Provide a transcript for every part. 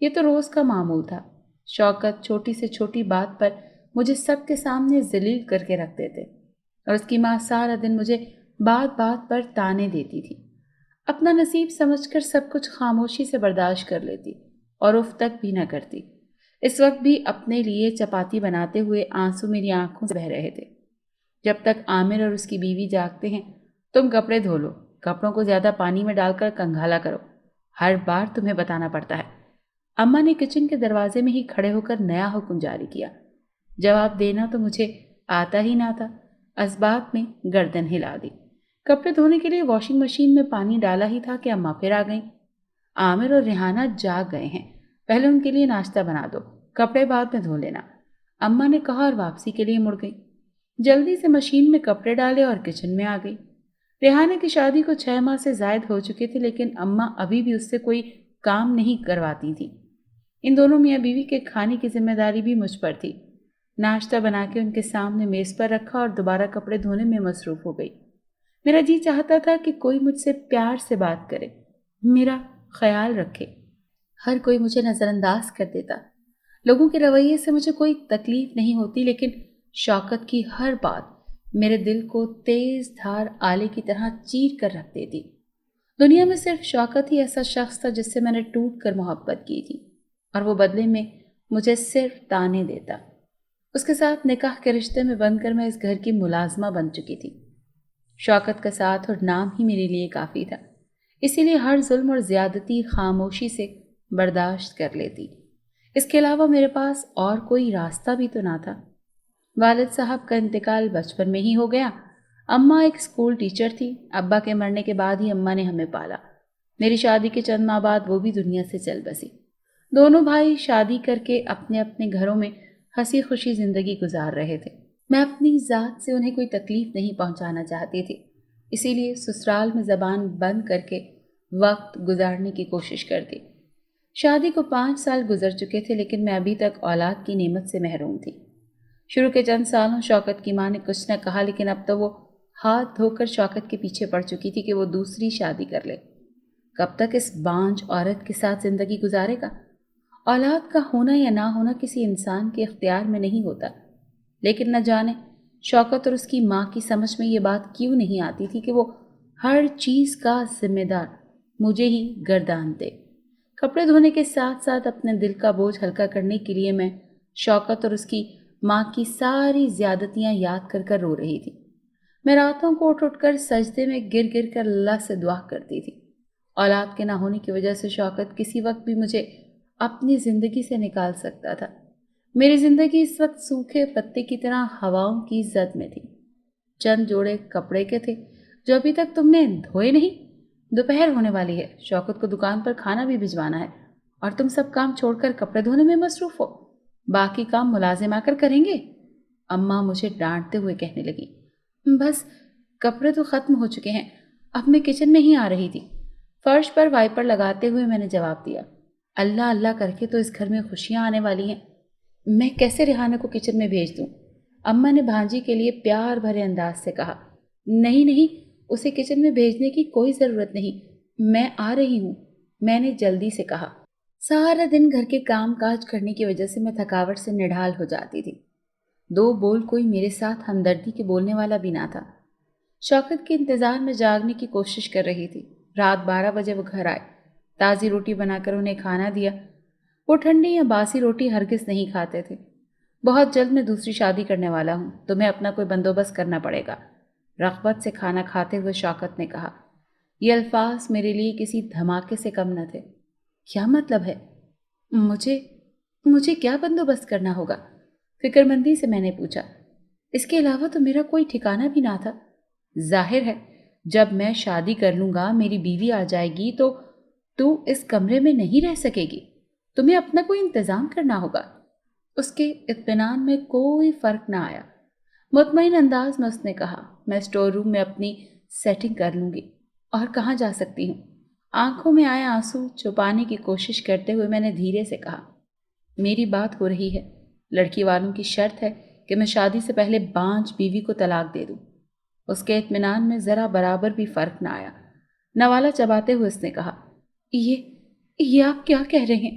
یہ تو روز کا معمول تھا۔ شوکت چھوٹی سے چھوٹی بات پر مجھے سب کے سامنے ذلیل کر کے رکھ دیتے، اور اس کی ماں سارا دن مجھے بات بات پر تانے دیتی تھی۔ اپنا نصیب سمجھ کر سب کچھ خاموشی سے برداشت کر لیتی اور اف تک بھی نہ کرتی۔ اس وقت بھی اپنے لیے چپاتی بناتے ہوئے آنسو میری آنکھوں سے بہہ رہے تھے۔ جب تک عامر اور اس کی بیوی جاگتے ہیں تم کپڑے دھو لو، کپڑوں کو زیادہ پانی میں ڈال کر کنگھالا کرو، ہر بار تمہیں بتانا پڑتا ہے۔ اماں نے کچن کے دروازے میں ہی کھڑے ہو کر نیا حکم جاری کیا۔ جواب دینا تو مجھے آتا ہی نہ تھا، اسباب میں گردن ہلا دی۔ کپڑے دھونے کے لیے واشنگ مشین میں پانی ڈالا ہی تھا کہ اماں پھر آ گئیں۔ عامر اور ریحانہ جاگ گئے ہیں، پہلے ان کے لیے ناشتہ بنا دو، کپڑے بعد میں دھو لینا، اماں نے کہا اور واپسی کے لیے مڑ گئی۔ جلدی سے مشین میں کپڑے ڈالے اور کچن میں آ گئی۔ ریحانہ کی شادی کو 6 ماہ سے زائد ہو چکے تھے، لیکن اماں ابھی بھی اس سے کوئی کام نہیں کرواتی تھی۔ ان دونوں میاں بیوی کے کھانے کی ذمہ داری بھی مجھ پر تھی۔ ناشتہ بنا کے ان کے سامنے میز پر رکھا اور دوبارہ کپڑے دھونے میں مصروف ہو گئی۔ میرا جی چاہتا تھا کہ کوئی مجھ سے پیار سے بات کرے، میرا خیال رکھے۔ ہر کوئی مجھے نظر انداز کر دیتا، لوگوں کے رویے سے مجھے کوئی تکلیف نہیں ہوتی، لیکن شوکت کی ہر بات میرے دل کو تیز دھار آلے کی طرح چیر کر رکھ دیتی۔ دنیا میں صرف شوکت ہی ایسا شخص تھا جس سے میں نے ٹوٹ کر محبت کی تھی، اور وہ بدلے میں مجھے صرف تانے دیتا۔ اس کے ساتھ نکاح کے رشتے میں بن کر میں اس گھر کی ملازمہ بن چکی تھی۔ شوکت کا ساتھ اور نام ہی میرے لیے کافی تھا، اسی لیے ہر ظلم اور زیادتی خاموشی سے برداشت کر لیتی۔ اس کے علاوہ میرے پاس اور کوئی راستہ بھی تو نہ تھا۔ والد صاحب کا انتقال بچپن میں ہی ہو گیا۔ اماں ایک اسکول ٹیچر تھی، ابا کے مرنے کے بعد ہی اماں نے ہمیں پالا۔ میری شادی کے چند ماہ بعد وہ بھی دنیا سے چل بسی۔ دونوں بھائی شادی کر کے اپنے اپنے گھروں میں ہنسی خوشی زندگی گزار رہے تھے۔ میں اپنی ذات سے انہیں کوئی تکلیف نہیں پہنچانا چاہتی تھی، اسی لیے سسرال میں زبان بند کر کے وقت گزارنے کی کوشش کرتی۔ شادی کو 5 سال گزر چکے تھے، لیکن میں ابھی تک اولاد کی نعمت سے محروم تھی۔ شروع کے چند سالوں شوکت کی ماں نے کچھ نہ کہا، لیکن اب تو وہ ہاتھ دھو کر شوکت کے پیچھے پڑ چکی تھی کہ وہ دوسری شادی کر لے۔ کب تک اس بانجھ عورت کے ساتھ زندگی گزارے گا؟ اولاد کا ہونا یا نہ ہونا کسی انسان کے اختیار میں نہیں ہوتا، لیکن نہ جانے شوکت اور اس کی ماں کی سمجھ میں یہ بات کیوں نہیں آتی تھی کہ وہ ہر چیز کا ذمہ دار مجھے ہی گردان دے۔ کپڑے دھونے کے ساتھ ساتھ اپنے دل کا بوجھ ہلکا کرنے کے لیے میں شوکت اور اس کی ماں کی ساری زیادتیاں یاد کر کر رو رہی تھی۔ میں راتوں کو اٹھ اٹھ کر سجدے میں گر گر کر اللہ سے دعا کرتی تھی۔ اولاد کے نہ ہونے کی وجہ سے شوکت کسی وقت بھی مجھے اپنی زندگی سے نکال سکتا تھا۔ میری زندگی اس وقت سوکھے پتے کی طرح ہواؤں کی زد میں تھی۔ چند جوڑے کپڑے کے تھے جو ابھی تک تم نے دھوئے نہیں۔ دوپہر ہونے والی ہے، شوکت کو دکان پر کھانا بھی بھجوانا ہے، اور تم سب کام چھوڑ کر کپڑے دھونے میں مصروف ہو۔ باقی کام ملازم آ کر کریں گے، اماں مجھے ڈانٹتے ہوئے کہنے لگی۔ بس کپڑے تو ختم ہو چکے ہیں، اب میں کچن میں ہی آ رہی تھی۔ فرش پر وائپر لگاتے ہوئے میں نے جواب دیا۔ اللہ اللہ کر کے تو اس گھر میں خوشیاں آنے والی ہیں، میں کیسے ریحانہ کو کچن میں بھیج دوں؟ اماں نے بھانجی کے لیے پیار بھرے انداز سے کہا۔ نہیں نہیں، اسے کچن میں بھیجنے کی کوئی ضرورت نہیں، میں آ رہی ہوں، میں نے جلدی سے کہا۔ سارا دن گھر کے کام کاج کرنے کی وجہ سے میں تھکاوٹ سے نڈھال ہو جاتی تھی۔ 2 بول کوئی میرے ساتھ ہمدردی کے بولنے والا بھی نہ تھا۔ شوکت کے انتظار میں جاگنے کی کوشش کر رہی تھی۔ رات 12 بجے وہ گھر آئے، تازی روٹی بنا کر انہیں کھانا دیا۔ وہ ٹھنڈی یا باسی روٹی ہرگز نہیں کھاتے تھے۔ بہت جلد میں دوسری شادی کرنے والا ہوں، تمہیں اپنا کوئی بندوبست کرنا پڑے گا، رغبت سے کھانا کھاتے ہوئے شوکت نے کہا۔ یہ الفاظ میرے لیے کسی دھماکے سے کم نہ تھے۔ کیا مطلب ہے؟ مجھے کیا بندوبست کرنا ہوگا؟ فکر مندی سے میں نے پوچھا۔ اس کے علاوہ تو میرا کوئی ٹھکانہ بھی نہ تھا۔ ظاہر ہے جب میں شادی کر لوں گا، میری بیوی آ جائے گی تو اس کمرے میں نہیں رہ سکے گی، تمہیں اپنا کوئی انتظام کرنا ہوگا۔ اس کے اطمینان میں کوئی فرق نہ آیا۔ مطمئن انداز میں اس نے کہا، میں اسٹور روم میں اپنی سیٹنگ کر لوں گی۔ اور کہاں جا سکتی ہوں؟ آنکھوں میں آئے آنسو چھپانے کی کوشش کرتے ہوئے میں نے دھیرے سے کہا، میری بات ہو رہی ہے، لڑکی والوں کی شرط ہے کہ میں شادی سے پہلے بانجھ بیوی کو طلاق دے دوں۔ اس کے اطمینان میں ذرا برابر بھی فرق نہ آیا۔ نوالا چباتے ہوئے اس نے کہا، یہ آپ کیا کہہ رہے ہیں؟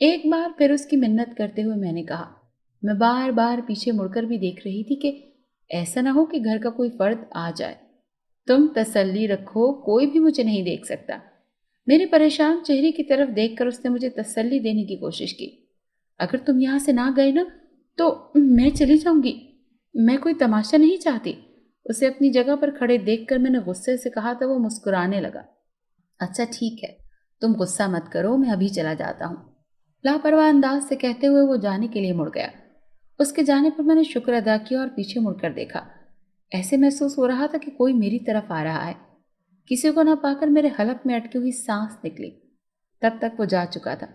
ایک بار پھر اس کی منت کرتے ہوئے میں نے کہا۔ میں بار بار پیچھے مڑ کر بھی دیکھ رہی تھی کہ ایسا نہ ہو کہ گھر کا کوئی فرد آ جائے۔ تم تسلی رکھو، کوئی بھی مجھے نہیں دیکھ سکتا۔ میرے پریشان چہرے کی طرف دیکھ کر اس نے مجھے تسلی دینے کی کوشش کی۔ اگر تم یہاں سے نہ گئے نا تو میں چلی جاؤں گی، میں کوئی تماشا نہیں چاہتی۔ اسے اپنی جگہ پر کھڑے دیکھ کر میں نے غصے سے کہا تو وہ مسکرانے لگا۔ اچھا ٹھیک ہے، تم غصہ مت کرو، میں ابھی چلا جاتا ہوں، لاپرواہ انداز سے کہتے ہوئے وہ جانے کے لیے مڑ گیا۔ اس کے جانے پر میں نے شکر ادا کیا اور پیچھے مڑ کر دیکھا۔ ایسے محسوس ہو رہا تھا کہ کوئی میری طرف آ رہا ہے۔ کسی کو نہ پا کر میرے حلق میں اٹکی ہوئی سانس نکلی۔ تب تک وہ جا چکا تھا۔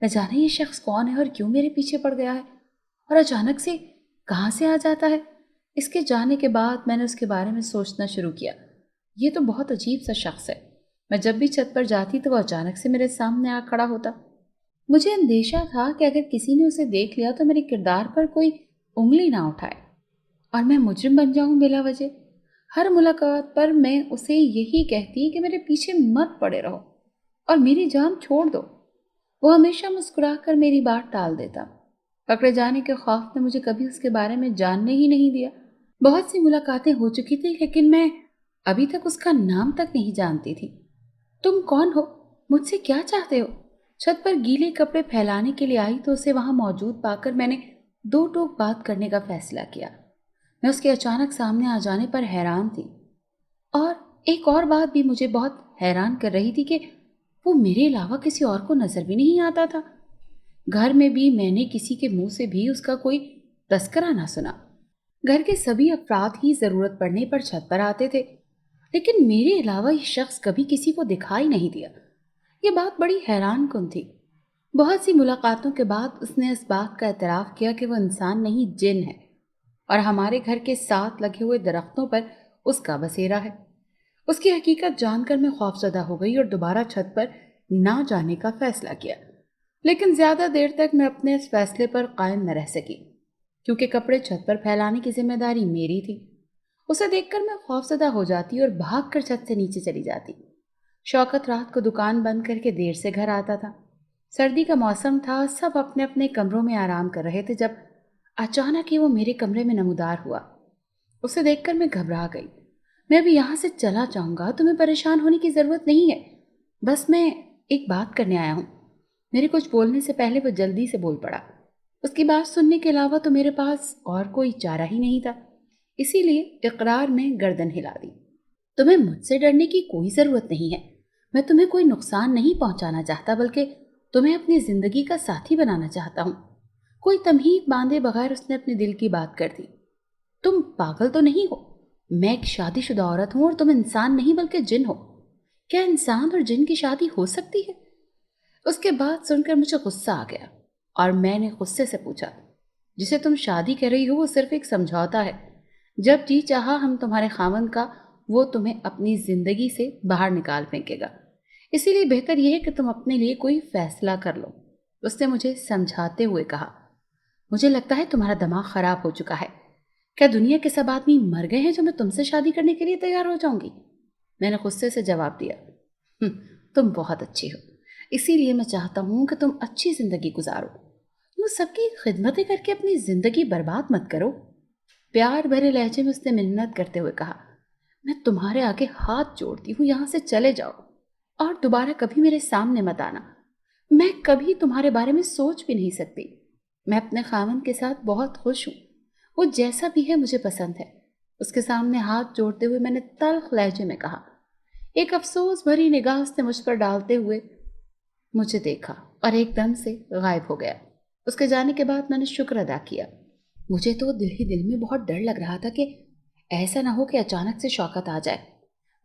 نہ جانے یہ شخص کون ہے اور کیوں میرے پیچھے پڑ گیا ہے اور اچانک سے کہاں سے آ جاتا ہے۔ اس کے جانے کے بعد میں نے اس کے بارے میں سوچنا شروع کیا۔ یہ تو بہت عجیب سا شخص ہے۔ میں جب بھی چھت پر جاتی تو وہ اچانک سے میرے سامنے آ کھڑا ہوتا۔ مجھے اندیشہ تھا کہ اگر کسی نے اسے دیکھ لیا تو میرے کردار پر کوئی انگلی نہ اٹھائے اور میں مجرم بن جاؤں بلا وجہ۔ ہر ملاقات پر میں اسے یہی کہتی کہ میرے پیچھے مت پڑے رہو اور میری جان چھوڑ دو۔ وہ ہمیشہ مسکرا کر میری بات ٹال دیتا۔ پکڑے جانے کے خوف نے مجھے کبھی اس کے بارے میں جاننے ہی نہیں دیا۔ بہت سی ملاقاتیں ہو چکی تھی لیکن میں ابھی تک اس کا نام تک نہیں جانتی تھی۔ تم کون ہو؟ مجھ سے کیا چاہتے ہو؟ چھت پر گیلے کپڑے پھیلانے کے لیے آئی تو اسے وہاں موجود پا کر میں نے دو ٹوک بات کرنے کا فیصلہ کیا۔ میں اس کے اچانک سامنے آ جانے پر حیران تھی، اور ایک اور بات بھی مجھے بہت حیران کر رہی تھی کہ وہ میرے علاوہ کسی اور کو نظر بھی نہیں آتا تھا۔ گھر میں بھی میں نے کسی کے منہ سے بھی اس کا کوئی تذکرہ نہ سنا۔ گھر کے سبھی افراد ہی ضرورت پڑنے پر چھت پر آتے تھے، لیکن میرے علاوہ یہ شخص کبھی کسی کو دکھائی نہیں دیا۔ یہ بات بڑی حیران کن تھی۔ بہت سی ملاقاتوں کے بعد اس نے اس بات کا اعتراف کیا کہ وہ انسان نہیں جن ہے، اور ہمارے گھر کے ساتھ لگے ہوئے درختوں پر اس کا بسیرا ہے۔ اس کی حقیقت جان کر میں خوفزدہ ہو گئی اور دوبارہ چھت پر نہ جانے کا فیصلہ کیا، لیکن زیادہ دیر تک میں اپنے اس فیصلے پر قائم نہ رہ سکی، کیونکہ کپڑے چھت پر پھیلانے کی ذمہ داری میری تھی۔ اسے دیکھ کر میں خوفزدہ ہو جاتی اور بھاگ کر چھت سے نیچے چلی جاتی۔ شوکت رات کو دکان بند کر کے دیر سے گھر آتا تھا۔ سردی کا موسم تھا، سب اپنے اپنے کمروں میں آرام کر رہے تھے جب اچانک ہی وہ میرے کمرے میں نمودار ہوا۔ اسے دیکھ کر میں گھبرا گئی۔ میں ابھی یہاں سے چلا جاؤں گا، تمہیں پریشان ہونے کی ضرورت نہیں ہے، بس میں ایک بات کرنے آیا ہوں۔ میرے کچھ بولنے سے پہلے وہ جلدی سے بول پڑا۔ اس کی بات سننے کے علاوہ تو میرے پاس اور کوئی چارہ ہی نہیں تھا، اسی لیے اقرار میں گردن ہلا دی۔ تمہیں مجھ سے ڈرنے کی کوئی ضرورت نہیں ہے۔ میں تمہیں کوئی نقصان نہیں پہنچانا چاہتا، بلکہ تمہیں اپنی زندگی کا ساتھی بنانا چاہتا ہوں۔ کوئی تمہید باندھے بغیر اس نے اپنے دل کی بات کر دی۔ تم پاگل تو نہیں ہو؟ میں ایک شادی شدہ عورت ہوں اور تم انسان نہیں بلکہ جن ہو۔ کیا انسان اور جن کی شادی ہو سکتی ہے؟ اس کے بعد سن کر مجھے غصہ آ گیا اور میں نے غصے سے پوچھا، جسے تم شادی کر رہی ہو وہ صرف ایک سمجھوتا ہے۔ جب جی چاہا ہم تمہارے خاوند کا، وہ تمہیں اپنی زندگی سے باہر نکال پھینکے گا، اسی لیے بہتر یہ ہے کہ تم اپنے لیے کوئی فیصلہ کر لو۔ اس نے مجھے سمجھاتے ہوئے کہا، مجھے لگتا ہے تمہارا دماغ خراب ہو چکا ہے۔ کیا دنیا کے سب آدمی مر گئے ہیں جو میں تم سے شادی کرنے کے لیے تیار ہو جاؤں گی؟ میں نے غصے سے جواب دیا، تم بہت اچھی ہو، اسی لیے میں چاہتا ہوں کہ تم اچھی زندگی گزارو، تم سب کی خدمتیں کر کے اپنی زندگی برباد مت کرو۔ پیار بھرے لہجے میں اس نے منت کرتے ہوئے کہا، میں تمہارے آگے ہاتھ جوڑتی ہوں، یہاں سے چلے جاؤ اور دوبارہ کبھی میرے سامنے مت آنا۔ میں کبھی تمہارے بارے میں سوچ بھی نہیں سکتی۔ میں اپنے خاوند کے ساتھ بہت خوش ہوں، وہ جیسا بھی ہے مجھے پسند ہے۔ اس کے سامنے ہاتھ جوڑتے ہوئے میں نے تلخ لہجے میں کہا۔ ایک افسوس بھری نگاہ اس نے مجھ پر ڈالتے ہوئے مجھے دیکھا اور ایک دم سے غائب ہو گیا۔ اس کے جانے کے بعد میں نے شکر ادا کیا۔ مجھے تو دل ہی دل میں بہت ڈر لگ رہا تھا کہ ایسا نہ ہو کہ اچانک سے شوکت آ جائے۔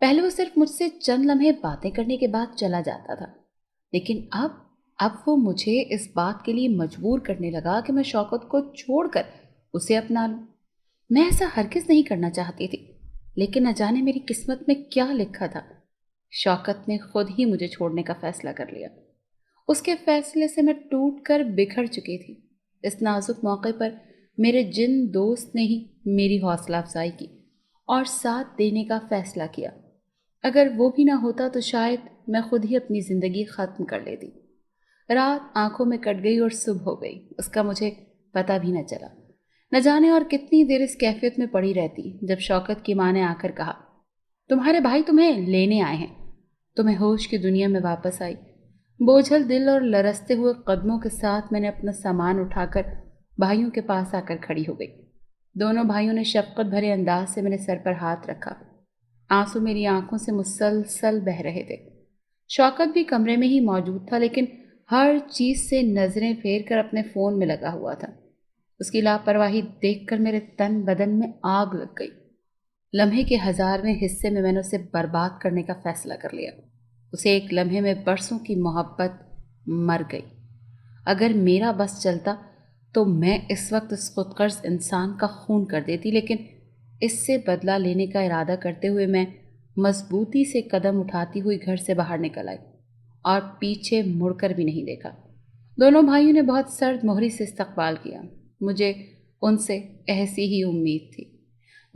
پہلے وہ صرف مجھ سے چند لمحے باتیں کرنے کے بعد چلا جاتا تھا، لیکن اب وہ مجھے اس بات کے لیے مجبور کرنے لگا کہ میں شوکت کو چھوڑ کر اسے اپنا لوں۔ میں ایسا ہرگز نہیں کرنا چاہتی تھی، لیکن نہ جانے میری قسمت میں کیا لکھا تھا۔ شوکت نے خود ہی مجھے چھوڑنے کا فیصلہ کر لیا۔ اس کے فیصلے سے میں ٹوٹ کر بکھر چکی تھی۔ اس نازک موقع پر میرے جن دوست نے ہی میری حوصلہ افزائی کی اور ساتھ دینے کا فیصلہ کیا۔ اگر وہ بھی نہ ہوتا تو شاید میں خود ہی اپنی زندگی ختم کر لیتی۔ رات آنکھوں میں کٹ گئی اور صبح ہو گئی، اس کا مجھے پتہ بھی نہ چلا۔ نہ جانے اور کتنی دیر اس کیفیت میں پڑی رہتی جب شوکت کی ماں نے آ کر کہا، تمہارے بھائی تمہیں لینے آئے ہیں۔ تو میں ہوش کی دنیا میں واپس آئی۔ بوجھل دل اور لرزتے ہوئے قدموں کے ساتھ میں نے اپنا سامان اٹھا کر بھائیوں کے پاس آ کر کھڑی ہو گئی۔ دونوں بھائیوں نے شفقت بھرے انداز سے میرے سر پر ہاتھ رکھا۔ آنسو میری آنکھوں سے مسلسل بہہ رہے تھے۔ شوکت بھی کمرے میں ہی موجود تھا، لیکن ہر چیز سے نظریں پھیر کر اپنے فون میں لگا ہوا تھا۔ اس کی لاپرواہی دیکھ کر میرے تن بدن میں آگ لگ گئی۔ لمحے کے 1000ویں حصے میں نے اسے برباد کرنے کا فیصلہ کر لیا۔ اسے ایک لمحے میں برسوں کی محبت مر گئی۔ اگر میرا بس چلتا تو میں اس وقت اس خود غرض انسان کا خون کر دیتی، لیکن اس سے بدلہ لینے کا ارادہ کرتے ہوئے میں مضبوطی سے قدم اٹھاتی ہوئی گھر سے باہر نکل آئی اور پیچھے مڑ کر بھی نہیں دیکھا۔ دونوں بھائیوں نے بہت سرد مہری سے استقبال کیا۔ مجھے ان سے ایسی ہی امید تھی۔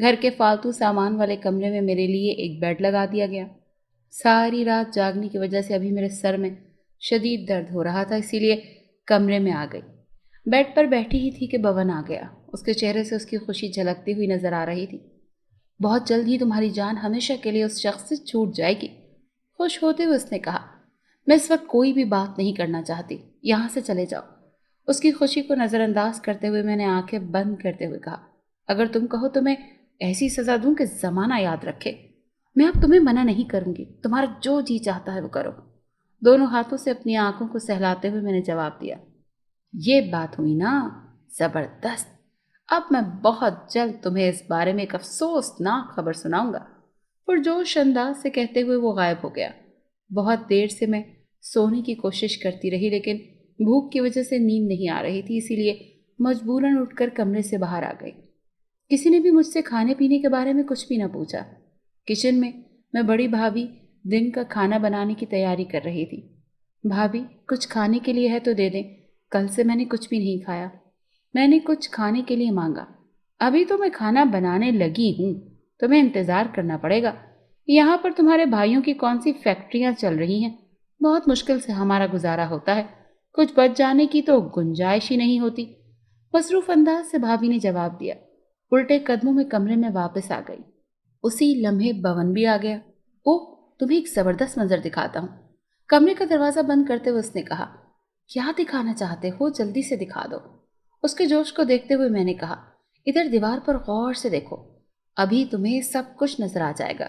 گھر کے فالتو سامان والے کمرے میں میرے لیے ایک بیڈ لگا دیا گیا۔ ساری رات جاگنے کی وجہ سے ابھی میرے سر میں شدید درد ہو رہا تھا، اسی لیے کمرے میں آ گئی۔ بیڈ پر بیٹھی ہی تھی کہ بون آ گیا۔ اس کے چہرے سے اس کی خوشی جھلکتی ہوئی نظر آ رہی تھی۔ بہت جلد ہی تمہاری جان ہمیشہ کے لیے اس شخص سے چھوٹ جائے گی، خوش ہوتے ہوئے اس نے کہا۔ میں اس وقت کوئی بھی بات نہیں کرنا چاہتی، یہاں سے چلے جاؤ۔ اس کی خوشی کو نظر انداز کرتے ہوئے میں نے آنکھیں بند کرتے ہوئے کہا، اگر تم کہو تو میں ایسی سزا دوں کہ زمانہ یاد رکھے۔ میں اب تمہیں منع نہیں کروں گی، تمہارا جو جی چاہتا ہے وہ کرو۔ دونوں ہاتھوں سے اپنی آنکھوں کو سہلاتے ہوئے میں نے جواب دیا، یہ بات ہوئی نا، زبردست۔ اب میں بہت جلد تمہیں اس بارے میں ایک افسوسناک خبر سناؤں گا۔ پرجوش انداز سے کہتے ہوئے وہ غائب ہو گیا۔ بہت دیر سے میں سونے کی کوشش کرتی رہی، لیکن بھوک کی وجہ سے نیند نہیں آ رہی تھی، اسی لیے مجبوراً اٹھ کر کمرے سے باہر آ گئی۔ کسی نے بھی مجھ سے کھانے پینے کے بارے میں کچھ بھی نہ پوچھا۔ کچن میں بڑی بھابھی دن کا کھانا بنانے کی تیاری کر رہی تھی۔ بھابھی کچھ کھانے کے لیے ہے تو دے دیں، کل سے میں نے کچھ بھی نہیں کھایا۔ میں نے کچھ کھانے کے لیے مانگا۔ ابھی تو میں کھانا بنانے لگی ہوں، تمہیں انتظار کرنا پڑے گا۔ یہاں پر تمہارے بھائیوں کی کون سی فیکٹریاں چل رہی ہیں، بہت مشکل سے ہمارا گزارا ہوتا ہے، کچھ بچ جانے کی تو گنجائش ہی نہیں ہوتی۔ مصروف انداز سے بھابھی نے جواب دیا۔ الٹے قدموں میں کمرے میں واپس آ گئی۔ اسی لمحے بون بھی آ گیا۔ اوہ، تمہیں ایک زبردست منظر دکھاتا ہوں۔ کمرے کا دروازہ بند کرتے ہوئے اس نے کہا، کیا دکھانا چاہتے ہو، جلدی سے دکھا دو۔ اس کے جوش کو دیکھتے ہوئے میں نے کہا، ادھر دیوار پر غور سے دیکھو، ابھی تمہیں سب کچھ نظر آ جائے گا۔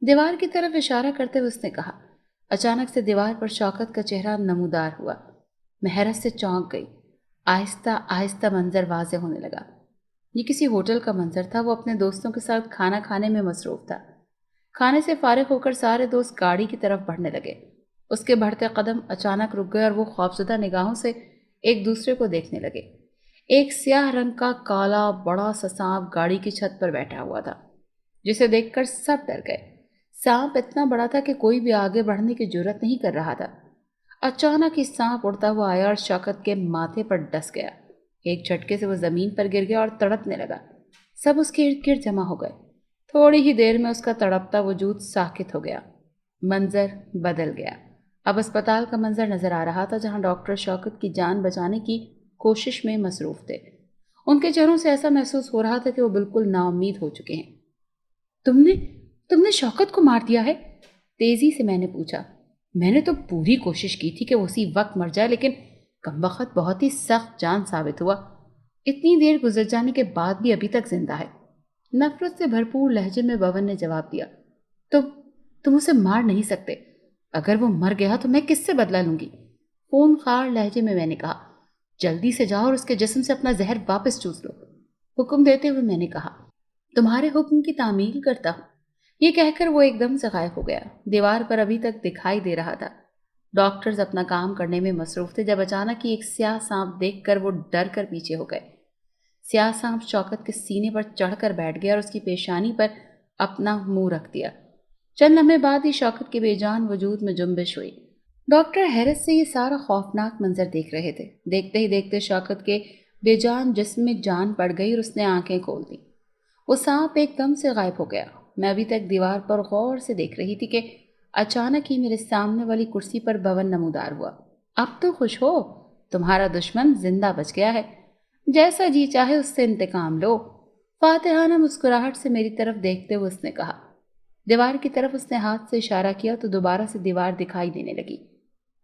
دیوار کی طرف اشارہ کرتے ہوئے اس نے کہا۔ اچانک سے دیوار پر شوکت کا چہرہ نمودار ہوا۔ میں حیرت سے چونک گئی۔ آہستہ آہستہ منظر واضح ہونے لگا۔ یہ کسی ہوٹل کا منظر تھا۔ وہ اپنے دوستوں کے ساتھ کھانا کھانے میں مصروف تھا۔ کھانے سے فارغ ہو کر سارے دوست گاڑی کی طرف بڑھنے لگے۔ اس کے بڑھتے قدم اچانک رک گئے اور وہ خوفزدہ نگاہوں سے ایک دوسرے کو دیکھنے لگے۔ ایک سیاہ رنگ کا کالا بڑا سا سانپ گاڑی کی چھت پر بیٹھا ہوا تھا، جسے دیکھ کر سب ڈر گئے۔ سانپ اتنا بڑا تھا کہ کوئی بھی آگے بڑھنے کی جرات نہیں کر رہا تھا۔ اچانک ہی سانپ اڑتا ہوا آیا اور شوکت کے ماتھے پر ڈس گیا۔ ایک جھٹکے سے وہ زمین پر گر گیا اور تڑپنے لگا۔ سب اس کے ارد گرد جمع ہو گئے۔ تھوڑی ہی دیر میں اس کا تڑپتا وجود ساکت ہو گیا۔ منظر بدل گیا۔ اب اسپتال کا منظر نظر آ رہا تھا، جہاں ڈاکٹر شوکت کی جان بچانے کی کوشش میں مصروف تھے۔ ان کے چہروں سے ایسا محسوس ہو رہا تھا کہ وہ بالکل نا امید ہو چکے ہیں۔ تم نے شوکت کو مار دیا ہے؟ تیزی سے میں نے پوچھا۔ میں نے تو پوری کوشش کی تھی کہ وہ اسی وقت مر جائے، لیکن کمبخت بہت ہی سخت جان ثابت ہوا۔ اتنی دیر گزر جانے کے بعد بھی ابھی تک زندہ ہے۔ نفرت سے بھرپور لہجے میں بون نے جواب دیا۔ تم اسے مار نہیں سکتے۔ اگر وہ مر گیا تو میں کس سے بدلہ لوں گی؟ خون خوار لہجے میں نے کہا۔ جلدی سے جاؤ اور اس کے جسم سے اپنا زہر واپس چوس لو۔ حکم دیتے ہوئے میں نے کہا۔ تمہارے حکم کی تعمیل کرتا ہوں۔ یہ کہہ کر وہ ایک دم سے غائب ہو گیا۔ دیوار پر ابھی تک دکھائی دے رہا تھا۔ ڈاکٹرز اپنا کام کرنے میں مصروف تھے جب اچانک ہی ایک سیاہ سانپ دیکھ کر وہ ڈر کر پیچھے ہو گئے۔ سیاہ سانپ شوکت کے سینے پر چڑھ کر بیٹھ گیا اور اس کی پیشانی پر اپنا منہ رکھ دیا۔ چند لمحے بعد ہی شوکت کے بے جان وجود میں جنبش ہوئی۔ ڈاکٹر حیرت سے یہ سارا خوفناک منظر دیکھ رہے تھے۔ دیکھتے ہی دیکھتے شوکت کے بے جان جسم میں جان پڑ گئی اور اس نے آنکھیں کھول دی۔ وہ سانپ ایک دم سے غائب ہو گیا۔ میں ابھی تک دیوار پر غور سے دیکھ رہی تھی کہ اچانک ہی میرے سامنے والی کرسی پر بون نمودار ہوا۔ اب تو خوش ہو، تمہارا دشمن زندہ بچ گیا ہے، جیسا جی چاہے اس سے انتقام لو۔ فاتحانہ مسکراہٹ سے میری طرف دیکھتے ہوئے اس نے کہا۔ دیوار کی طرف اس نے ہاتھ سے اشارہ کیا تو دوبارہ سے دیوار دکھائی دینے لگی۔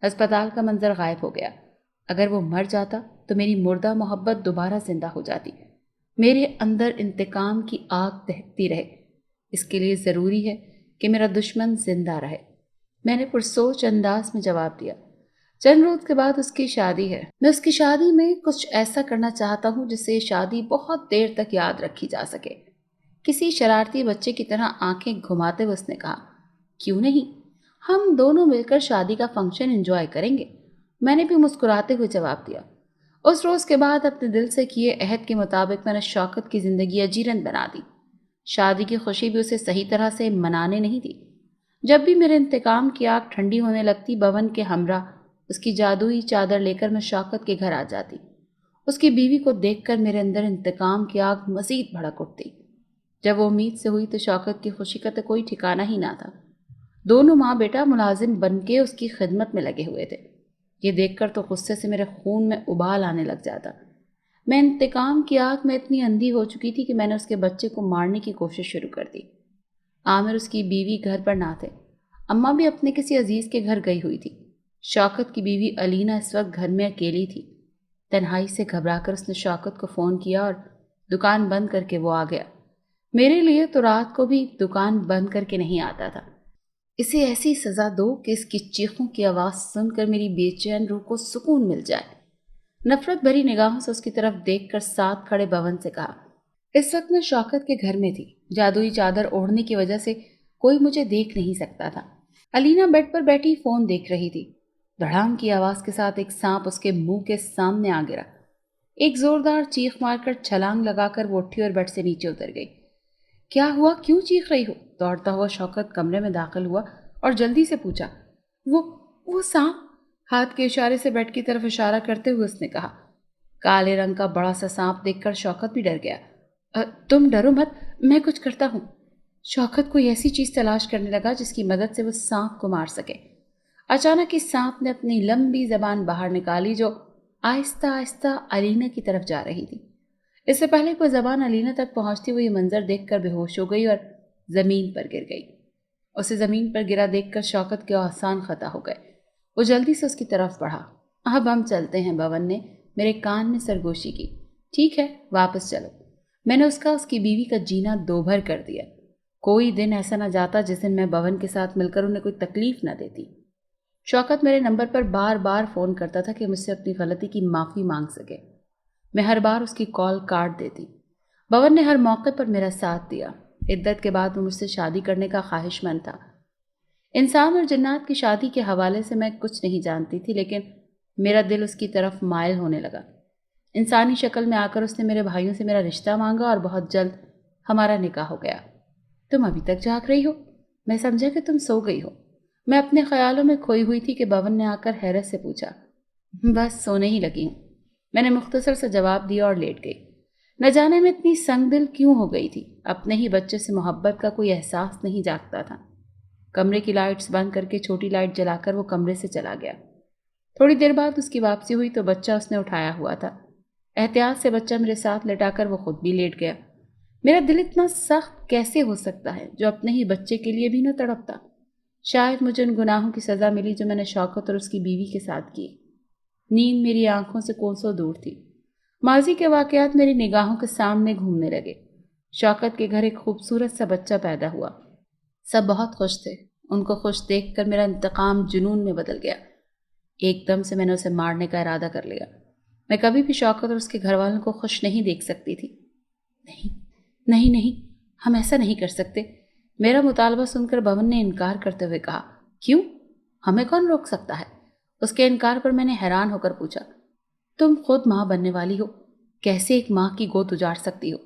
ہسپتال کا منظر غائب ہو گیا۔ اگر وہ مر جاتا تو میری مردہ محبت دوبارہ زندہ ہو جاتی، میرے اندر انتقام کی آگ دہکتی رہے۔ اس کے لیے ضروری ہے کہ میرا دشمن زندہ رہے۔ میں نے پرسوچ انداز میں جواب دیا۔ چند روز کے بعد اس کی شادی ہے۔ میں اس کی شادی میں کچھ ایسا کرنا چاہتا ہوں جس سے یہ شادی بہت دیر تک یاد رکھی جا سکے۔ کسی شرارتی بچے کی طرح آنکھیں گھماتے ہوئے اس نے کہا، کیوں نہیں؟ ہم دونوں مل کر شادی کا فنکشن انجوائے کریں گے۔ میں نے بھی مسکراتے ہوئے جواب دیا۔ اس روز کے بعد اپنے دل سے کیے عہد کے مطابق میں نے شوکت کی زندگی اجیرن بنا دی۔ شادی کی خوشی بھی اسے صحیح طرح سے منانے نہیں دی۔ جب بھی میرے انتقام کی آگ ٹھنڈی ہونے لگتی، بون کے ہمراہ اس کی جادوئی چادر لے کر میں شوکت کے گھر آ جاتی۔ اس کی بیوی کو دیکھ کر میرے اندر انتقام کی آگ مزید بھڑک اٹھتی۔ جب وہ امید سے ہوئی تو شوکت کی خوشی کا تو کوئی ٹھکانہ ہی نہ تھا۔ دونوں ماں بیٹا ملازم بن کے اس کی خدمت میں لگے ہوئے تھے۔ یہ دیکھ کر تو غصے سے میرے خون میں ابال آنے لگ جاتا۔ میں انتقام کی آگ میں اتنی اندھی ہو چکی تھی کہ میں نے اس کے بچے کو مارنے کی کوشش شروع کر دی۔ عامر اس کی بیوی گھر پر نہ تھے، اماں بھی اپنے کسی عزیز کے گھر گئی ہوئی تھی۔ شوکت کی بیوی علینا اس وقت گھر میں اکیلی تھی۔ تنہائی سے گھبرا کر اس نے شوکت کو فون کیا اور دکان بند کر کے وہ آ گیا۔ میرے لیے تو رات کو بھی دکان بند کر کے نہیں آتا تھا۔ اسے ایسی سزا دو کہ اس کی چیخوں کی آواز سن کر میری بے چین روح کو سکون مل جائے۔ نفرت بھری نگاہوں سے اس کی طرف دیکھ کر ساتھ کھڑے بون سے کہا۔ اس وقت میں شوکت کے گھر میں تھی۔ جادوئی چادر اوڑھنے کی وجہ سے کوئی مجھے دیکھ نہیں سکتا تھا۔ علینا بیڈ پر بیٹھی فون دیکھ رہی تھی۔ دھڑام کی آواز کے ساتھ ایک سانپ اس کے منہ کے سامنے آ گرا۔ ایک زوردار چیخ مار کر چھلانگ لگا کر وہ اٹھی اور بیڈ سے نیچے اتر گئی۔ کیا ہوا؟ کیوں چیخ رہی ہو؟ دوڑتا ہوا شوکت کمرے میں داخل ہوا اور جلدی سے پوچھا۔ وہ سانپ، ہاتھ کے اشارے سے بیڈ کی طرف اشارہ کرتے ہوئے اس نے کہا۔ کالے رنگ کا بڑا سا سانپ دیکھ کر شوکت بھی ڈر گیا۔ تم ڈرو مت، میں کچھ کرتا ہوں۔ شوکت کوئی ایسی چیز تلاش کرنے لگا جس کی مدد سے وہ سانپ کو مار سکے۔ اچانک اس سانپ نے اپنی لمبی زبان باہر نکالی جو آہستہ آہستہ علینا کی طرف جا رہی تھی۔ اس سے پہلے کوئی زبان علینا تک پہنچتی ہوئی منظر دیکھ کر بے ہوش ہو گئی اور زمین پر گر گئی۔ اسے زمین پر گرا دیکھ کر شوکت کے آسان خطا ہو گئے۔ وہ جلدی سے اس کی طرف بڑھا۔ اب ہم چلتے ہیں، بون نے میرے کان میں سرگوشی کی۔ ٹھیک ہے، واپس چلو۔ میں نے اس کی بیوی کا جینا دوبھر کر دیا۔ کوئی دن ایسا نہ جاتا جس دن میں بون کے ساتھ مل کر انہیں کوئی تکلیف نہ دیتی۔ شوکت میرے نمبر پر بار بار فون کرتا تھا کہ مجھ سے اپنی غلطی کی معافی مانگ سکے۔ میں ہر بار اس کی کال کاٹ دیتی۔ بون نے ہر موقع پر میرا ساتھ دیا۔ عدت کے بعد وہ مجھ سے شادی کرنے کا خواہش مند تھا۔ انسان اور جنات کی شادی کے حوالے سے میں کچھ نہیں جانتی تھی، لیکن میرا دل اس کی طرف مائل ہونے لگا۔ انسانی شکل میں آ کر اس نے میرے بھائیوں سے میرا رشتہ مانگا اور بہت جلد ہمارا نکاح ہو گیا۔ تم ابھی تک جاگ رہی ہو؟ میں سمجھا کہ تم سو گئی ہو۔ میں اپنے خیالوں میں کھوئی ہوئی تھی کہ بون نے آ کر حیرت سے پوچھا۔ بس سونے ہی لگی ہوں، میں نے مختصر سے جواب دیا اور لیٹ گئی۔ نہ جانے میں اتنی سنگ دل کیوں ہو گئی تھی۔ اپنے ہی بچے سے محبت کا کوئی احساس نہیں جاگتا تھا۔ کمرے کی لائٹس بند کر کے چھوٹی لائٹ جلا کر وہ کمرے سے چلا گیا۔ تھوڑی دیر بعد اس کی واپسی ہوئی تو بچہ اس نے اٹھایا ہوا تھا۔ احتیاط سے بچہ میرے ساتھ لٹا کر وہ خود بھی لیٹ گیا۔ میرا دل اتنا سخت کیسے ہو سکتا ہے جو اپنے ہی بچے کے لیے بھی نہ تڑپتا؟ شاید مجھے ان گناہوں کی سزا ملی جو میں نے شوکت اور اس کی بیوی کے ساتھ کی۔ نیند میری آنکھوں سے کوسوں دور تھی۔ ماضی کے واقعات میری نگاہوں کے سامنے گھومنے لگے۔ شوکت کے گھر ایک خوبصورت سا بچہ پیدا ہوا۔ سب بہت خوش تھے۔ ان کو خوش دیکھ کر میرا انتقام جنون میں بدل گیا۔ ایک دم سے میں نے اسے مارنے کا ارادہ کر لیا۔ میں کبھی بھی شوکت اور اس کے گھر والوں کو خوش نہیں دیکھ سکتی تھی۔ نہیں، ہم ایسا نہیں کر سکتے۔ میرا مطالبہ سن کر بون نے انکار کرتے ہوئے کہا۔ کیوں؟ ہمیں کون روک سکتا ہے؟ اس کے انکار پر میں نے حیران ہو کر پوچھا۔ تم خود ماں بننے والی ہو، کیسے ایک ماں کی گود اجاڑ سکتی ہو؟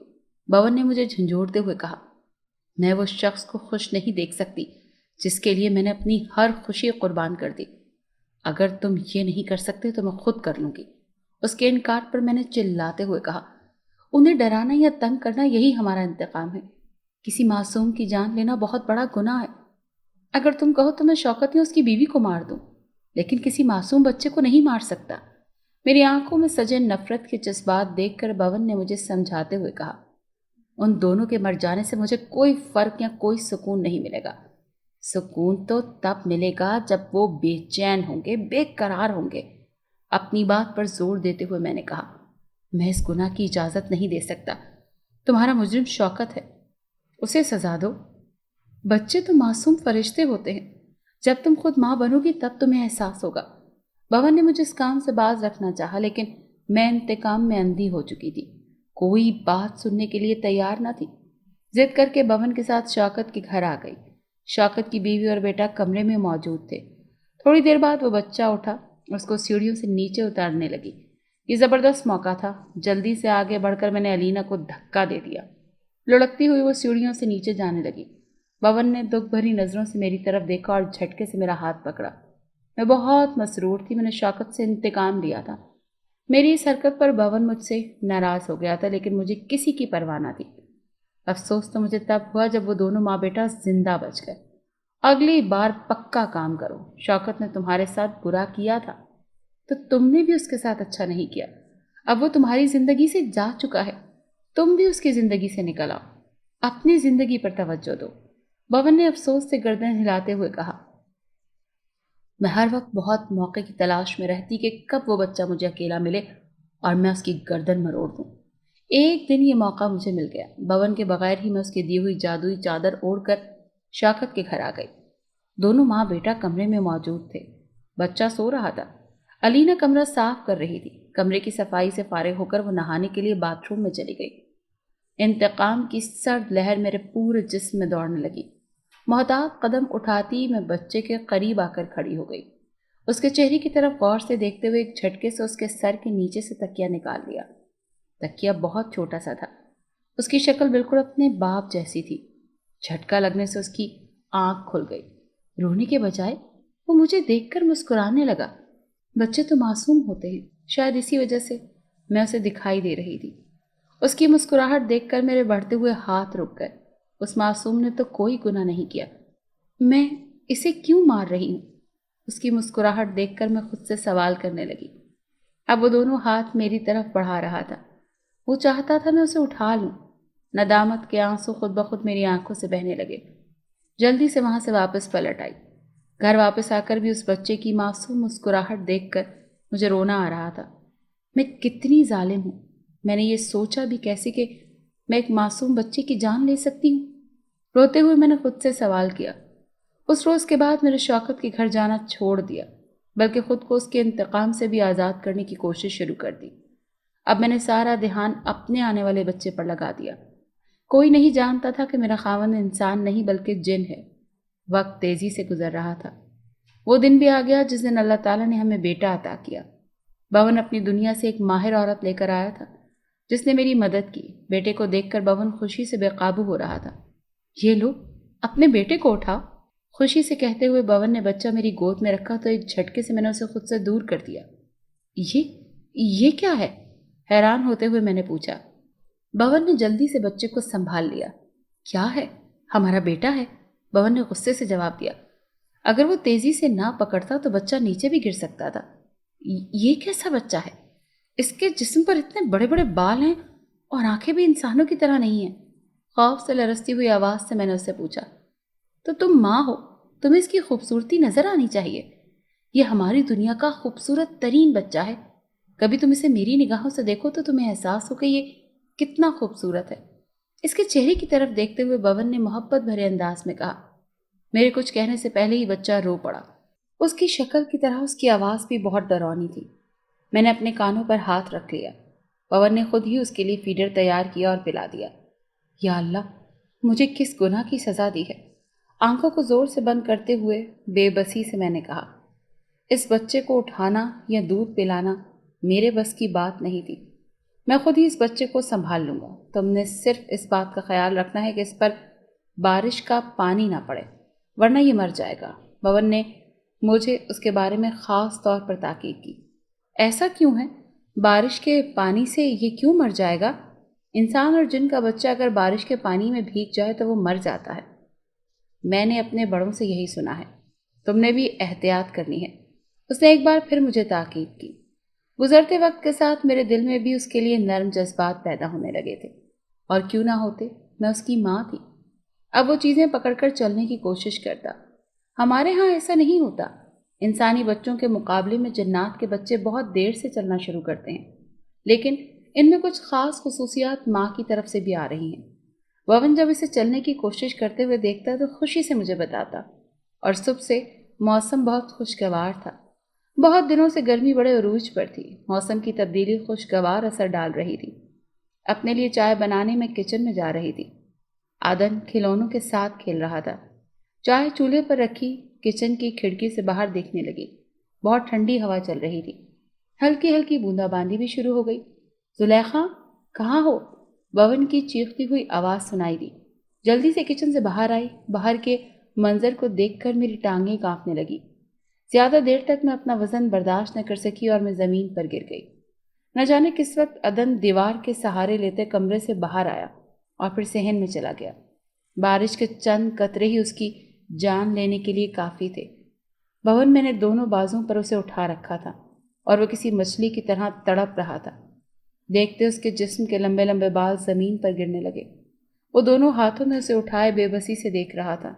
بون نے مجھے جھنجھوڑتے ہوئے کہا۔ میں وہ شخص کو خوش نہیں دیکھ سکتی جس کے لیے میں نے اپنی ہر خوشی قربان کر دی۔ اگر تم یہ نہیں کر سکتے تو میں خود کر لوں گی۔ اس کے انکار پر میں نے چلاتے ہوئے کہا۔ انہیں ڈرانا یا تنگ کرنا یہی ہمارا انتقام ہے۔ کسی معصوم کی جان لینا بہت بڑا گناہ ہے۔ اگر تم کہو تو میں شوکت یا اس کی بیوی کو مار دوں۔ لیکن کسی معصوم بچے کو نہیں مار سکتا۔ میری آنکھوں میں سجے نفرت کے جذبات دیکھ کر بون نے مجھے سمجھاتے ہوئے کہا، ان دونوں کے مر جانے سے مجھے کوئی فرق یا کوئی سکون نہیں ملے گا۔ سکون تو تب ملے گا جب وہ بے چین ہوں گے، بے قرار ہوں گے۔ اپنی بات پر زور دیتے ہوئے میں نے کہا، میں اس گناہ کی اجازت نہیں دے سکتا۔ تمہارا مجرم شوکت ہے، اسے سزا دو۔ بچے تو معصوم فرشتے ہوتے ہیں، جب تم خود ماں بنو گی تب تمہیں احساس ہوگا۔ بون نے مجھے اس کام سے باز رکھنا چاہا، لیکن میں انتقام میں اندھی ہو چکی تھی، کوئی بات سننے کے لیے تیار نہ تھی۔ ضد کر کے بون کے ساتھ شوکت کے گھر آ گئی۔ شوکت کی بیوی اور بیٹا کمرے میں موجود تھے۔ تھوڑی دیر بعد وہ بچہ اٹھا، اس کو سیڑھیوں سے نیچے اتارنے لگی۔ یہ زبردست موقع تھا، جلدی سے آگے بڑھ کر میں نے علینا کو دھکا دے دیا۔ لڑکتی ہوئی وہ سیڑھیوں سے نیچے جانے لگی۔ بون نے دکھ بھری نظروں سے میری طرف دیکھا اور جھٹکے سے میرا ہاتھ پکڑا۔ میں بہت مسرور تھی، میں نے شوکت سے انتقام لیا تھا۔ میری اس حرکت پر بون مجھ سے ناراض ہو گیا تھا، لیکن مجھے کسی کی پرواہ نہ تھی۔ افسوس تو مجھے تب ہوا جب وہ دونوں ماں بیٹا زندہ بچ گئے۔ اگلی بار پکا کام کرو، شوکت نے تمہارے ساتھ برا کیا تھا تو تم نے بھی اس کے ساتھ اچھا نہیں کیا۔ اب وہ تمہاری زندگی سے جا چکا ہے، تم بھی اس کی زندگی سے نکل آؤ، اپنی زندگی پر توجہ دو۔ بون نے افسوس سے گردن ہلاتے ہوئے کہا، میں ہر وقت بہت موقع کی تلاش میں رہتی کہ کب وہ بچہ مجھے اکیلا ملے اور میں اس کی گردن مروڑ دوں۔ ایک دن یہ موقع مجھے مل گیا۔ بون کے بغیر ہی میں اس کی دی ہوئی جادوئی چادر اوڑھ کر شوکت کے گھر آ گئی۔ دونوں ماں بیٹا کمرے میں موجود تھے، بچہ سو رہا تھا۔ علینا کمرہ صاف کر رہی تھی۔ کمرے کی صفائی سے فارغ ہو کر وہ نہانے کے لیے باتھ روم میں چلی گئی۔ انتقام کی سرد لہر میرے پورے جسم میں دوڑنے لگی۔ محتاط قدم اٹھاتی میں بچے کے قریب آ کر کھڑی ہو گئی۔ اس کے چہرے کی طرف غور سے دیکھتے ہوئے ایک جھٹکے سے اس کے سر کے نیچے سے تکیا نکال لیا۔ تکیا بہت چھوٹا سا تھا، اس کی شکل بالکل اپنے باپ جیسی تھی۔ جھٹکا لگنے سے اس کی آنکھ کھل گئی۔ رونے کے بجائے وہ مجھے دیکھ کر مسکرانے لگا۔ بچے تو معصوم ہوتے ہیں، شاید اسی وجہ سے میں اسے دکھائی دے رہی تھی۔ اس کی مسکراہٹ دیکھ کر میرے بڑھتے ہوئے ہاتھ رک گئے۔ اس معصوم نے تو کوئی گناہ نہیں کیا، میں اسے کیوں مار رہی ہوں؟ اس کی مسکراہٹ دیکھ کر میں خود سے سوال کرنے لگی۔ اب وہ دونوں ہاتھ میری طرف بڑھا رہا تھا، وہ چاہتا تھا میں اسے اٹھا لوں۔ ندامت کے آنسو خود بخود میری آنکھوں سے بہنے لگے۔ جلدی سے وہاں سے واپس پلٹ آئی۔ گھر واپس آ کر بھی اس بچے کی معصوم مسکراہٹ دیکھ کر مجھے رونا آ رہا تھا۔ میں کتنی ظالم ہوں، میں نے یہ سوچا بھی کیسے کہ میں ایک معصوم بچے کی جان لے سکتی ہوں؟ روتے ہوئے میں نے خود سے سوال کیا۔ اس روز کے بعد میرے شوکت کے گھر جانا چھوڑ دیا، بلکہ خود کو اس کے انتقام سے بھی آزاد کرنے کی کوشش شروع کر دی۔ اب میں نے سارا دھیان اپنے آنے والے بچے پر لگا دیا۔ کوئی نہیں جانتا تھا کہ میرا خاوند انسان نہیں بلکہ جن ہے۔ وقت تیزی سے گزر رہا تھا۔ وہ دن بھی آ گیا جس دن اللہ تعالیٰ نے ہمیں بیٹا عطا کیا۔ بون اپنی دنیا سے ایک ماہر عورت لے کر آیا تھا جس نے میری مدد کی۔ بیٹے کو دیکھ کر بون خوشی سے بے قابو ہو رہا تھا۔ یہ لو، اپنے بیٹے کو اٹھاؤ، خوشی سے کہتے ہوئے بون نے بچہ میری گود میں رکھا تو ایک جھٹکے سے میں نے اسے خود سے دور کر دیا۔ یہ کیا ہے؟ حیران ہوتے ہوئے میں نے پوچھا۔ بون نے جلدی سے بچے کو سنبھال لیا۔ کیا ہے؟ ہمارا بیٹا ہے، بون نے غصے سے جواب دیا۔ اگر وہ تیزی سے نہ پکڑتا تو بچہ نیچے بھی گر سکتا تھا۔ یہ کیسا بچہ ہے؟ اس کے جسم پر اتنے بڑے بڑے بال ہیں اور آنکھیں بھی انسانوں کی طرح نہیں ہیں۔ خوف سے لرزتی ہوئی آواز سے میں نے اس سے پوچھا۔ تو تم ماں ہو، تمہیں اس کی خوبصورتی نظر آنی چاہیے۔ یہ ہماری دنیا کا خوبصورت ترین بچہ ہے۔ کبھی تم اسے میری نگاہوں سے دیکھو تو تمہیں احساس ہو کہ یہ کتنا خوبصورت ہے۔ اس کے چہرے کی طرف دیکھتے ہوئے بون نے محبت بھرے انداز میں کہا۔ میرے کچھ کہنے سے پہلے ہی بچہ رو پڑا۔ اس کی شکل کی طرح اس کی آواز بھی بہت ڈراؤنی تھی۔ میں نے اپنے کانوں پر ہاتھ رکھ لیا۔ بون نے خود ہی اس کے لیے فیڈر تیار کیا اور پلا دیا۔ یا اللہ، مجھے کس گناہ کی سزا دی ہے؟ آنکھوں کو زور سے بند کرتے ہوئے بے بسی سے میں نے کہا، اس بچے کو اٹھانا یا دودھ پلانا میرے بس کی بات نہیں تھی۔ میں خود ہی اس بچے کو سنبھال لوں گا۔ تم نے صرف اس بات کا خیال رکھنا ہے کہ اس پر بارش کا پانی نہ پڑے، ورنہ یہ مر جائے گا۔ بون نے مجھے اس کے بارے میں خاص طور پر تاکید کی۔ ایسا کیوں ہے؟ بارش کے پانی سے یہ کیوں مر جائے گا؟ انسان اور جن کا بچہ اگر بارش کے پانی میں بھیگ جائے تو وہ مر جاتا ہے۔ میں نے اپنے بڑوں سے یہی سنا ہے، تم نے بھی احتیاط کرنی ہے۔ اس نے ایک بار پھر مجھے تاکید کی۔ گزرتے وقت کے ساتھ میرے دل میں بھی اس کے لیے نرم جذبات پیدا ہونے لگے تھے، اور کیوں نہ ہوتے، میں اس کی ماں تھی۔ اب وہ چیزیں پکڑ کر چلنے کی کوشش کرتا۔ ہمارے ہاں ایسا نہیں ہوتا۔ انسانی بچوں کے مقابلے میں جنات کے بچے بہت دیر سے چلنا شروع کرتے ہیں، لیکن ان میں کچھ خاص خصوصیات ماں کی طرف سے بھی آ رہی ہیں۔ بون جب اسے چلنے کی کوشش کرتے ہوئے دیکھتا تو خوشی سے مجھے بتاتا، اور صبح سے موسم بہت خوشگوار تھا۔ بہت دنوں سے گرمی بڑے عروج پر تھی۔ موسم کی تبدیلی خوشگوار اثر ڈال رہی تھی۔ اپنے لیے چائے بنانے میں کچن میں جا رہی تھی۔ آدن کھلونوں کے ساتھ کھیل رہا تھا۔ چائے چولہے پر رکھی کچن کی کھڑکی سے باہر دیکھنے لگی۔ بہت ٹھنڈی ہوا چل رہی تھی۔ ہلکی ہلکی بوندا باندی بھی شروع ہو گئی۔ زلیخا، کہاں ہو؟ بون کی چیختی ہوئی آواز سنائی دی۔ جلدی سے کچن سے باہر آئی۔ باہر کے منظر کو دیکھ کر میری ٹانگیں کانپنے لگی۔ زیادہ دیر تک میں اپنا وزن برداشت نہ کر سکی اور میں زمین پر گر گئی۔ نہ جانے کس وقت عدن دیوار کے سہارے لیتے کمرے سے باہر آیا اور پھر صحن میں چلا گیا۔ بارش کے چند قطرے ہی اس کی جان لینے کے لیے کافی تھے۔ بون میں نے دونوں بازوں پر اسے اٹھا رکھا تھا اور وہ کسی مچھلی کی طرح تڑپ رہا تھا۔ دیکھتے اس کے جسم کے لمبے لمبے بال زمین پر گرنے لگے۔ وہ دونوں ہاتھوں میں اسے اٹھائے بے بسی سے دیکھ رہا تھا۔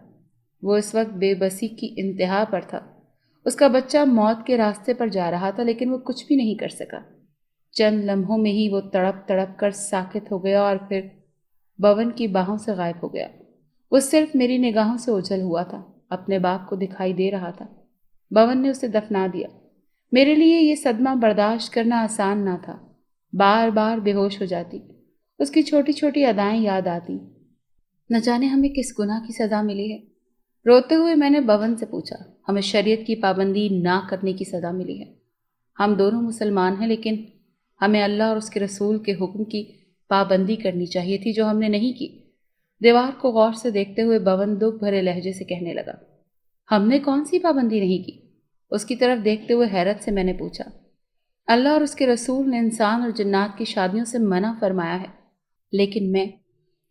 وہ اس وقت بے بسی کی انتہا پر تھا۔ اس کا بچہ موت کے راستے پر جا رہا تھا، لیکن وہ کچھ بھی نہیں کر سکا۔ چند لمحوں میں ہی وہ تڑپ تڑپ کر ساکت ہو گیا اور پھر بون کی باہوں سے غائب ہو گیا۔ وہ صرف میری نگاہوں سے اوجھل ہوا تھا، اپنے باپ کو دکھائی دے رہا تھا۔ بون نے اسے دفنا دیا۔ میرے لیے یہ صدمہ برداشت کرنا آسان نہ تھا۔ بار بار بے ہوش ہو جاتی۔ اس کی چھوٹی چھوٹی ادائیں یاد آتی۔ نہ جانے ہمیں کس گناہ کی سزا ملی ہے۔ روتے ہوئے میں نے بون سے پوچھا۔ ہمیں شریعت کی پابندی نہ کرنے کی سزا ملی ہے۔ ہم دونوں مسلمان ہیں، لیکن ہمیں اللہ اور اس کے رسول کے حکم کی پابندی کرنی چاہیے تھی، جو ہم نے نہیں کی۔ دیوار کو غور سے دیکھتے ہوئے بون دکھ بھرے لہجے سے کہنے لگا، ہم نے کون سی پابندی نہیں کی؟ اس کی طرف دیکھتے ہوئے حیرت سے میں نے پوچھا، اللہ اور اس کے رسول نے انسان اور جنات کی شادیوں سے منع فرمایا ہے، لیکن میں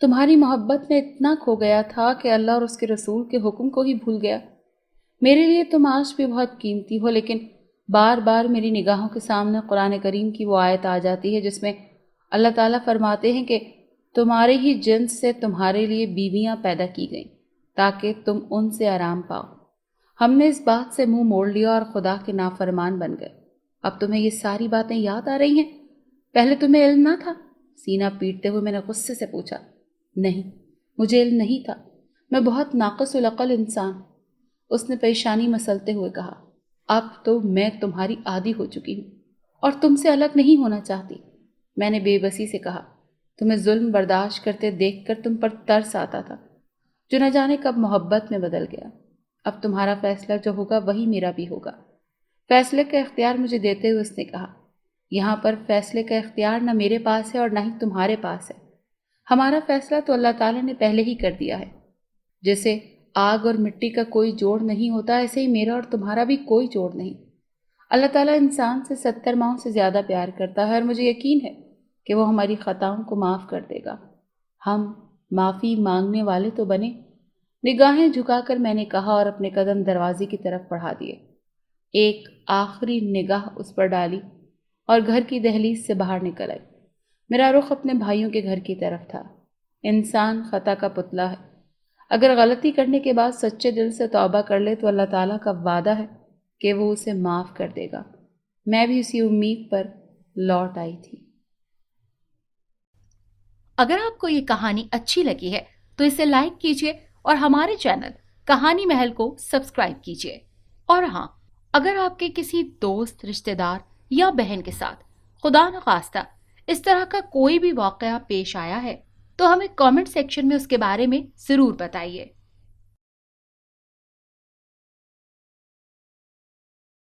تمہاری محبت میں اتنا کھو گیا تھا کہ اللہ اور اس کے رسول کے حکم کو ہی بھول گیا۔ میرے لیے تم آج بھی بہت قیمتی ہو، لیکن بار بار میری نگاہوں کے سامنے قرآن کریم کی وہ آیت آ جاتی ہے جس میں اللہ تعالیٰ فرماتے ہیں کہ تمہارے ہی جنس سے تمہارے لیے بیویاں پیدا کی گئیں تاکہ تم ان سے آرام پاؤ۔ ہم نے اس بات سے منہ موڑ لیا اور خدا کے نافرمان بن گئے۔ اب تمہیں یہ ساری باتیں یاد آ رہی ہیں؟ پہلے تمہیں علم نہ تھا؟ سینہ پیٹتے ہوئے میں نے غصے سے پوچھا۔ نہیں، مجھے علم نہیں تھا۔ میں بہت ناقص العقل انسان۔ اس نے پیشانی مسلتے ہوئے کہا، اب تو میں تمہاری عادی ہو چکی ہوں اور تم سے الگ نہیں ہونا چاہتی۔ میں نے بے بسی سے کہا، تمہیں ظلم برداشت کرتے دیکھ کر تم پر ترس آتا تھا، جو نہ جانے کب محبت میں بدل گیا۔ اب تمہارا فیصلہ جو ہوگا وہی میرا بھی ہوگا۔ فیصلے کا اختیار مجھے دیتے ہوئے اس نے کہا، یہاں پر فیصلے کا اختیار نہ میرے پاس ہے اور نہ ہی تمہارے پاس ہے۔ ہمارا فیصلہ تو اللہ تعالیٰ نے پہلے ہی کر دیا ہے۔ جیسے آگ اور مٹی کا کوئی جوڑ نہیں ہوتا، ایسے ہی میرا اور تمہارا بھی کوئی جوڑ نہیں۔ اللہ تعالیٰ انسان سے 70 ماہوں سے زیادہ پیار کرتا ہے، اور مجھے یقین ہے کہ وہ ہماری خطاؤں کو معاف کر دے گا۔ ہم معافی مانگنے والے تو بنے۔ نگاہیں جھکا کر میں نے کہا اور اپنے قدم دروازے کی طرف بڑھا دیے۔ ایک آخری نگاہ اس پر ڈالی اور گھر کی دہلیز سے باہر نکل آئی۔ میرا رخ اپنے بھائیوں کے گھر کی طرف تھا۔ انسان خطا کا پتلا ہے۔ اگر غلطی کرنے کے بعد سچے دل سے توبہ کر لے تو اللہ تعالیٰ کا وعدہ ہے کہ وہ اسے معاف کر دے گا۔ میں بھی اسی امید پر لوٹ آئی تھی۔ اگر آپ کو یہ کہانی اچھی لگی ہے تو اسے لائک کیجیے اور ہمارے چینل کہانی محل کو سبسکرائب کیجیے۔ اور ہاں، اگر آپ کے کسی دوست، رشتہ دار یا بہن کے ساتھ خدا نخواستہ اس طرح کا کوئی بھی واقعہ پیش آیا ہے تو ہمیں کامنٹ سیکشن میں اس کے بارے میں ضرور بتائیے۔